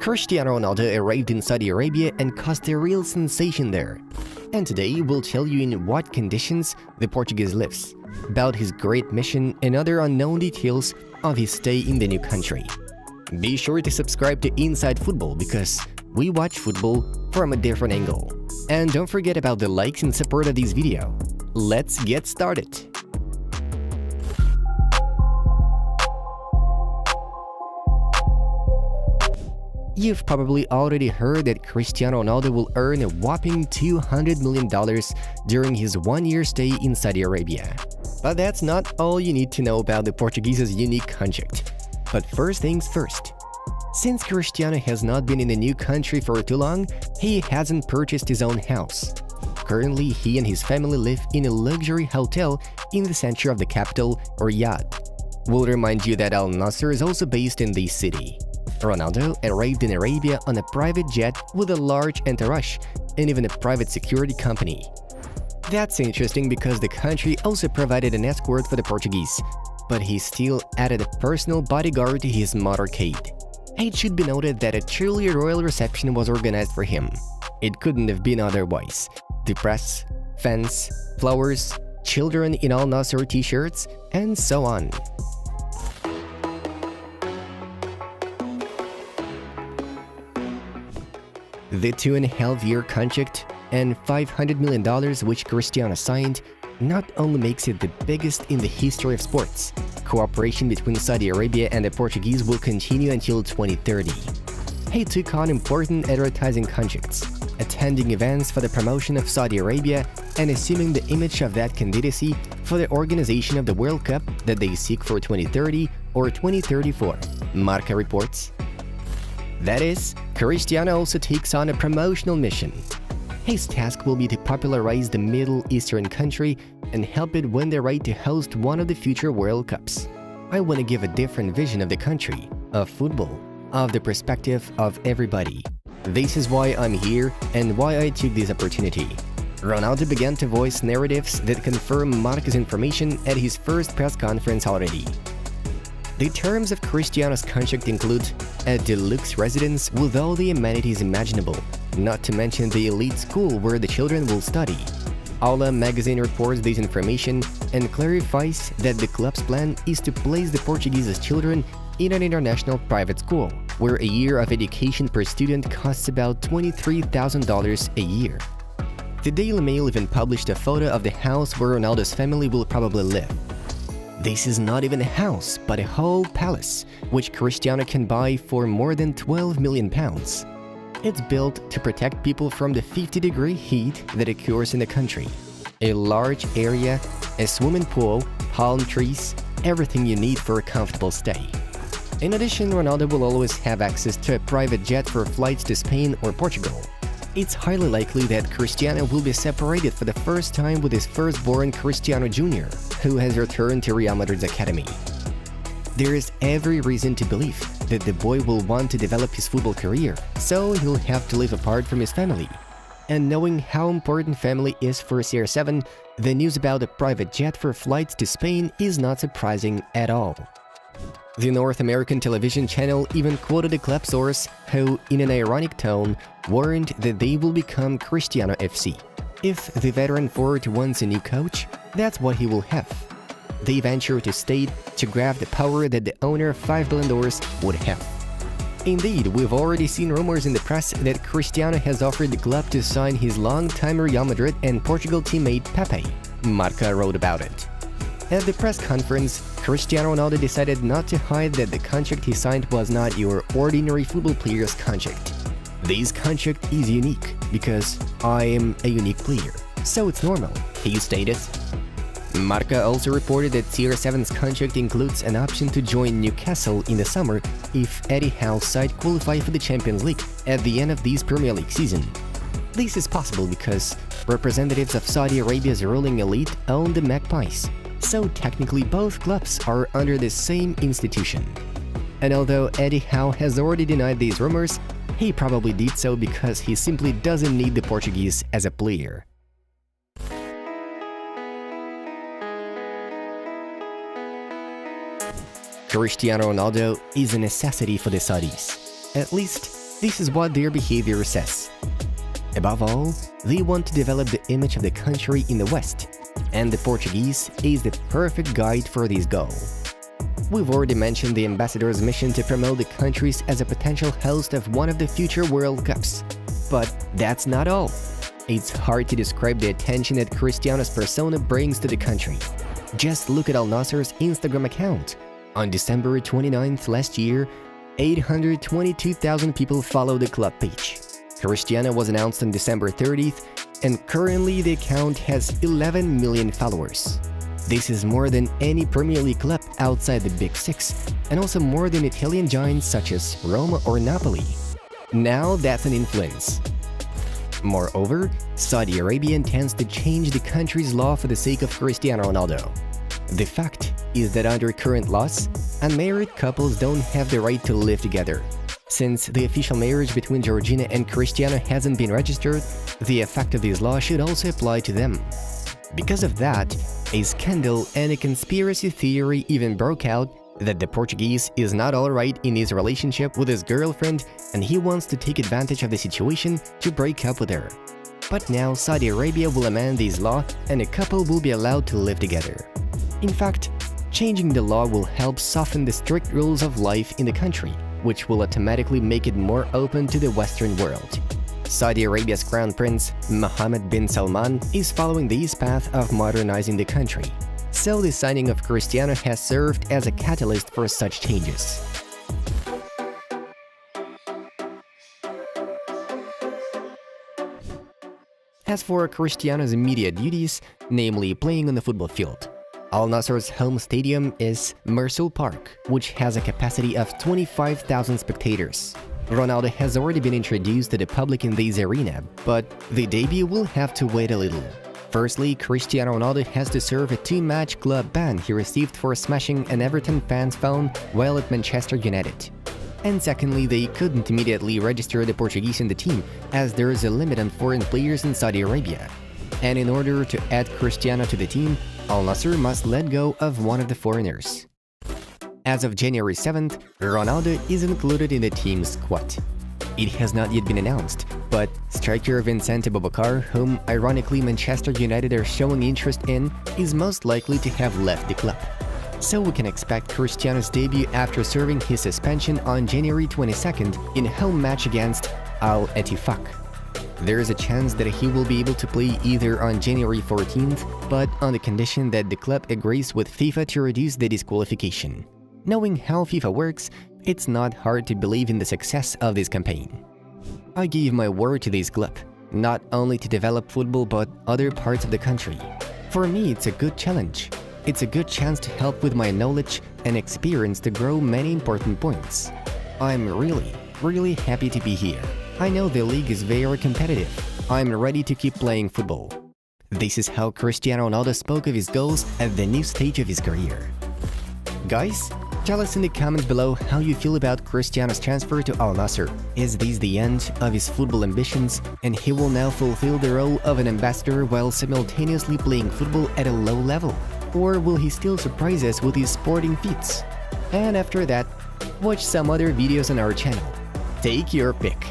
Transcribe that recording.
Cristiano Ronaldo arrived in Saudi Arabia and caused a real sensation there. And today we'll tell you in what conditions the Portuguese lives, about his great mission and other unknown details of his stay in the new country. Be sure to subscribe to Inside Football because we watch football from a different angle. And don't forget about the likes and support of this video. Let's get started! You've probably already heard that Cristiano Ronaldo will earn a whopping $200 million during his one-year stay in Saudi Arabia. But that's not all you need to know about the Portuguese's unique contract. But first things first. Since Cristiano has not been in a new country for too long, he hasn't purchased his own house. Currently, he and his family live in a luxury hotel in the center of the capital, Riyadh. We'll remind you that NASSR is also based in this city. Ronaldo arrived in Arabia on a private jet with a large entourage and even a private security company. That's interesting because the country also provided an escort for the Portuguese, but he still added a personal bodyguard to his motorcade. It should be noted that a truly royal reception was organized for him. It couldn't have been otherwise. The press, fans, flowers, children in Al Nassr t-shirts, and so on. The 2.5-year contract and $500 million which Cristiano signed not only makes it the biggest in the history of sports. Cooperation between Saudi Arabia and the Portuguese will continue until 2030. He took on important advertising contracts, attending events for the promotion of Saudi Arabia and assuming the image of that candidacy for the organization of the World Cup that they seek for 2030 or 2034, Marca reports. That is, Cristiano also takes on a promotional mission. His task will be to popularize the Middle Eastern country and help it win the right to host one of the future World Cups. I want to give a different vision of the country, of football, of the perspective of everybody. This is why I'm here and why I took this opportunity. Ronaldo began to voice narratives that confirm Marca's information at his first press conference already. The terms of Cristiano's contract include a deluxe residence with all the amenities imaginable, not to mention the elite school where the children will study. Aula magazine reports this information and clarifies that the club's plan is to place the Portuguese's children in an international private school, where a year of education per student costs about $23,000 a year. The Daily Mail even published a photo of the house where Ronaldo's family will probably live. This is not even a house, but a whole palace, which Cristiano can buy for more than £12 million. It's built to protect people from the 50-degree heat that occurs in the country. A large area, a swimming pool, palm trees, everything you need for a comfortable stay. In addition, Ronaldo will always have access to a private jet for flights to Spain or Portugal. It's highly likely that Cristiano will be separated for the first time with his firstborn Cristiano Jr., who has returned to Real Madrid's academy. There is every reason to believe that the boy will want to develop his football career, so he'll have to live apart from his family. And knowing how important family is for CR7, the news about a private jet for flights to Spain is not surprising at all. The North American television channel even quoted a club source who, in an ironic tone, warned that they will become Cristiano FC. If the veteran forward wants a new coach, that's what he will have. They venture to state to grab the power that the owner of $5 billion would have. Indeed, we've already seen rumors in the press that Cristiano has offered the club to sign his longtime Real Madrid and Portugal teammate Pepe. Marca wrote about it. At the press conference, Cristiano Ronaldo decided not to hide that the contract he signed was not your ordinary football player's contract. This contract is unique because I am a unique player, so it's normal, he stated. Marca also reported that CR7's contract includes an option to join Newcastle in the summer if Eddie Howe's side qualify for the Champions League at the end of this Premier League season. This is possible because representatives of Saudi Arabia's ruling elite own the Magpies. So technically both clubs are under the same institution. And although Eddie Howe has already denied these rumors, he probably did so because he simply doesn't need the Portuguese as a player. Cristiano Ronaldo is a necessity for the Saudis. At least, This is what their behavior says. Above all, they want to develop the image of the country in the West, and the Portuguese is the perfect guide for this goal. We've already mentioned the ambassador's mission to promote the countries as a potential host of one of the future World Cups. But that's not all. It's hard to describe the attention that Cristiano's persona brings to the country. Just look at Al Nassr's Instagram account. On December 29th last year, 822,000 people followed the club page. Cristiano was announced on December 30th, and currently the account has 11 million followers. This is more than any Premier League club outside the Big Six, and also more than Italian giants such as Roma or Napoli. Now that's an influence. Moreover, Saudi Arabia intends to change the country's law for the sake of Cristiano Ronaldo. The fact is that under current laws, unmarried couples don't have the right to live together. Since the official marriage between Georgina and Cristiano hasn't been registered, the effect of this law should also apply to them. Because of that, a scandal and a conspiracy theory even broke out that the Portuguese is not alright in his relationship with his girlfriend and he wants to take advantage of the situation to break up with her. But now Saudi Arabia will amend this law and a couple will be allowed to live together. In fact, changing the law will help soften the strict rules of life in the country, which will automatically make it more open to the Western world. Saudi Arabia's Crown Prince, Mohammed bin Salman, is following this path of modernizing the country. So the signing of Cristiano has served as a catalyst for such changes. As for Cristiano's immediate duties, namely playing on the football field, Al Nassr's home stadium is Mersul Park, which has a capacity of 25,000 spectators. Ronaldo has already been introduced to the public in this arena, but the debut will have to wait a little. Firstly, Cristiano Ronaldo has to serve a 2-match club ban he received for smashing an Everton fan's phone while at Manchester United. And secondly, they couldn't immediately register the Portuguese in the team, as there is a limit on foreign players in Saudi Arabia. And in order to add Cristiano to the team, Al Nassr must let go of one of the foreigners. As of January 7th, Ronaldo is included in the team's squad. It has not yet been announced, but striker Vicente Boubacar, whom ironically Manchester United are showing interest in, is most likely to have left the club. So we can expect Cristiano's debut after serving his suspension on January 22nd in a home match against Al Ettifaq. There is a chance that he will be able to play either on January 14th, but on the condition that the club agrees with FIFA to reduce the disqualification. Knowing how FIFA works, it's not hard to believe in the success of this campaign. I give my word to this club, not only to develop football but other parts of the country. For me, it's a good challenge. It's a good chance to help with my knowledge and experience to grow many important points. I'm really happy to be here. I know the league is very competitive. I'm ready to keep playing football. This is how Cristiano Ronaldo spoke of his goals at the new stage of his career. Guys, tell us in the comments below how you feel about Cristiano's transfer to Al Nassr. Is this the end of his football ambitions and he will now fulfill the role of an ambassador while simultaneously playing football at a low level? Or will he still surprise us with his sporting feats? And after that, watch some other videos on our channel. Take your pick.